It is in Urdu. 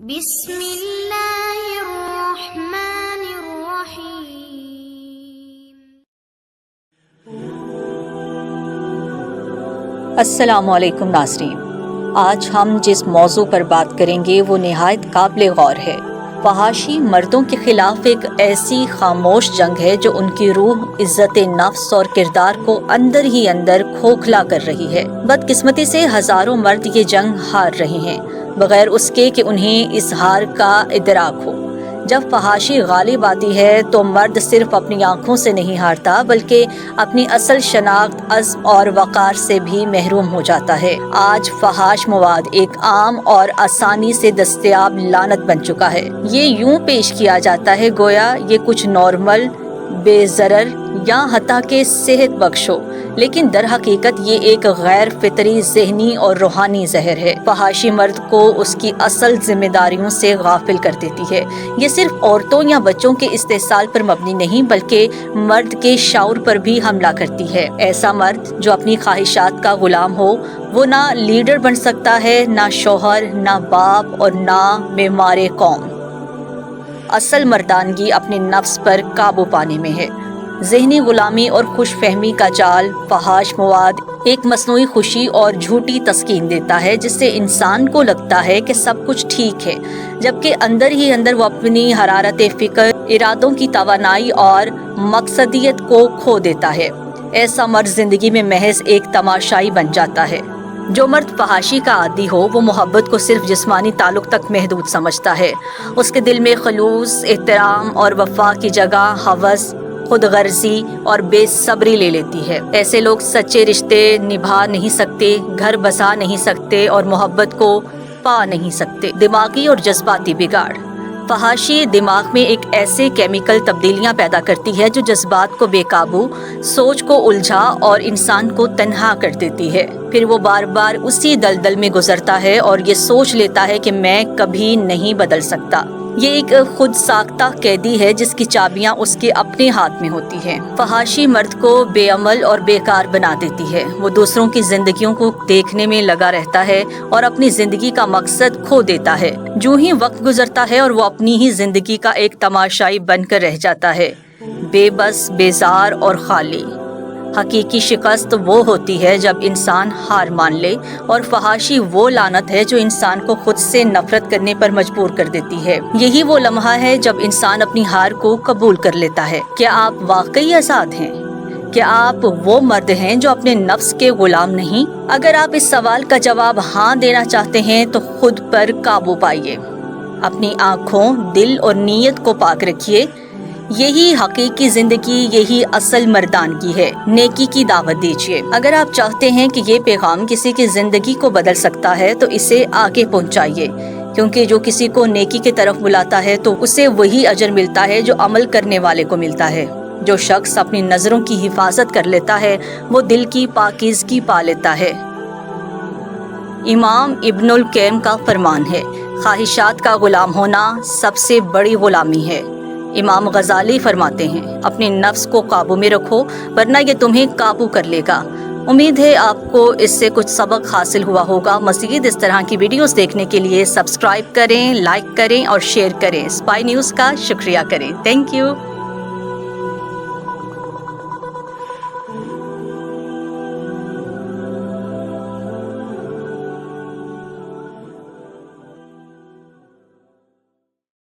بسم اللہ الرحمن الرحیم۔ السلام علیکم ناظرین، آج ہم جس موضوع پر بات کریں گے وہ نہایت قابل غور ہے۔ فحاشی مردوں کے خلاف ایک ایسی خاموش جنگ ہے جو ان کی روح، عزت نفس اور کردار کو اندر ہی اندر کھوکھلا کر رہی ہے۔ بدقسمتی سے ہزاروں مرد یہ جنگ ہار رہے ہیں، بغیر اس کے کہ انہیں اس ہار کا ادراک ہو۔ جب فحاشی غالب آتی ہے تو مرد صرف اپنی آنکھوں سے نہیں ہارتا بلکہ اپنی اصل شناخت، عزم اور وقار سے بھی محروم ہو جاتا ہے۔ آج فحاش مواد ایک عام اور آسانی سے دستیاب لعنت بن چکا ہے۔ یہ یوں پیش کیا جاتا ہے گویا یہ کچھ نارمل، بے ضرر یا حتیٰ کہ صحت بخش ہو، لیکن در حقیقت یہ ایک غیر فطری ذہنی اور روحانی زہر ہے۔ فحاشی مرد کو اس کی اصل ذمہ داریوں سے غافل کر دیتی ہے۔ یہ صرف عورتوں یا بچوں کے استحصال پر مبنی نہیں بلکہ مرد کے شعور پر بھی حملہ کرتی ہے۔ ایسا مرد جو اپنی خواہشات کا غلام ہو، وہ نہ لیڈر بن سکتا ہے، نہ شوہر، نہ باپ اور نہ معمار قوم۔ اصل مردانگی اپنے نفس پر قابو پانے میں ہے۔ ذہنی غلامی اور خوش فہمی کا جال فحاش مواد ایک مصنوعی خوشی اور جھوٹی تسکین دیتا ہے، جس سے انسان کو لگتا ہے کہ سب کچھ ٹھیک ہے، جبکہ اندر ہی اندر وہ اپنی حرارت فکر، ارادوں کی توانائی اور مقصدیت کو کھو دیتا ہے۔ ایسا مرد زندگی میں محض ایک تماشائی بن جاتا ہے۔ جو مرد فحاشی کا عادی ہو وہ محبت کو صرف جسمانی تعلق تک محدود سمجھتا ہے۔ اس کے دل میں خلوص، احترام اور وفا کی جگہ ہوس، خود غرضی اور بے صبری لے لیتی ہے۔ ایسے لوگ سچے رشتے نبھا نہیں سکتے، گھر بسا نہیں سکتے اور محبت کو پا نہیں سکتے۔ دماغی اور جذباتی بگاڑ۔ فحاشی دماغ میں ایک ایسے کیمیکل تبدیلیاں پیدا کرتی ہے جو جذبات کو بے قابو، سوچ کو الجھا اور انسان کو تنہا کر دیتی ہے۔ پھر وہ بار بار اسی دلدل میں گزرتا ہے اور یہ سوچ لیتا ہے کہ میں کبھی نہیں بدل سکتا۔ یہ ایک خود ساختہ قیدی ہے جس کی چابیاں اس کے اپنے ہاتھ میں ہوتی ہیں۔ فحاشی مرد کو بے عمل اور بیکار بنا دیتی ہے۔ وہ دوسروں کی زندگیوں کو دیکھنے میں لگا رہتا ہے اور اپنی زندگی کا مقصد کھو دیتا ہے۔ جو ہی وقت گزرتا ہے اور وہ اپنی ہی زندگی کا ایک تماشائی بن کر رہ جاتا ہے، بے بس، بیزار اور خالی۔ حقیقی شکست وہ ہوتی ہے جب انسان ہار مان لے، اور فحاشی وہ لعنت ہے جو انسان کو خود سے نفرت کرنے پر مجبور کر دیتی ہے۔ یہی وہ لمحہ ہے جب انسان اپنی ہار کو قبول کر لیتا ہے۔ کیا آپ واقعی آزاد ہیں؟ کیا آپ وہ مرد ہیں جو اپنے نفس کے غلام نہیں؟ اگر آپ اس سوال کا جواب ہاں دینا چاہتے ہیں تو خود پر قابو پائیے، اپنی آنکھوں، دل اور نیت کو پاک رکھیے۔ یہی حقیقی زندگی، یہی اصل مردانگی ہے۔ نیکی کی دعوت دیجیے۔ اگر آپ چاہتے ہیں کہ یہ پیغام کسی کی زندگی کو بدل سکتا ہے تو اسے آگے پہنچائیے، کیونکہ جو کسی کو نیکی کی طرف بلاتا ہے تو اسے وہی اجر ملتا ہے جو عمل کرنے والے کو ملتا ہے۔ جو شخص اپنی نظروں کی حفاظت کر لیتا ہے وہ دل کی پاکیزگی پا لیتا ہے۔ امام ابن القیم کا فرمان ہے، خواہشات کا غلام ہونا سب سے بڑی غلامی ہے۔ امام غزالی فرماتے ہیں، اپنے نفس کو قابو میں رکھو ورنہ یہ تمہیں قابو کر لے گا۔ امید ہے آپ کو اس سے کچھ سبق حاصل ہوا ہوگا۔ مزید اس طرح کی ویڈیوز دیکھنے کے لیے سبسکرائب کریں، لائک کریں اور شیئر کریں۔ اسپائی نیوز کا شکریہ کریں۔ Thank you.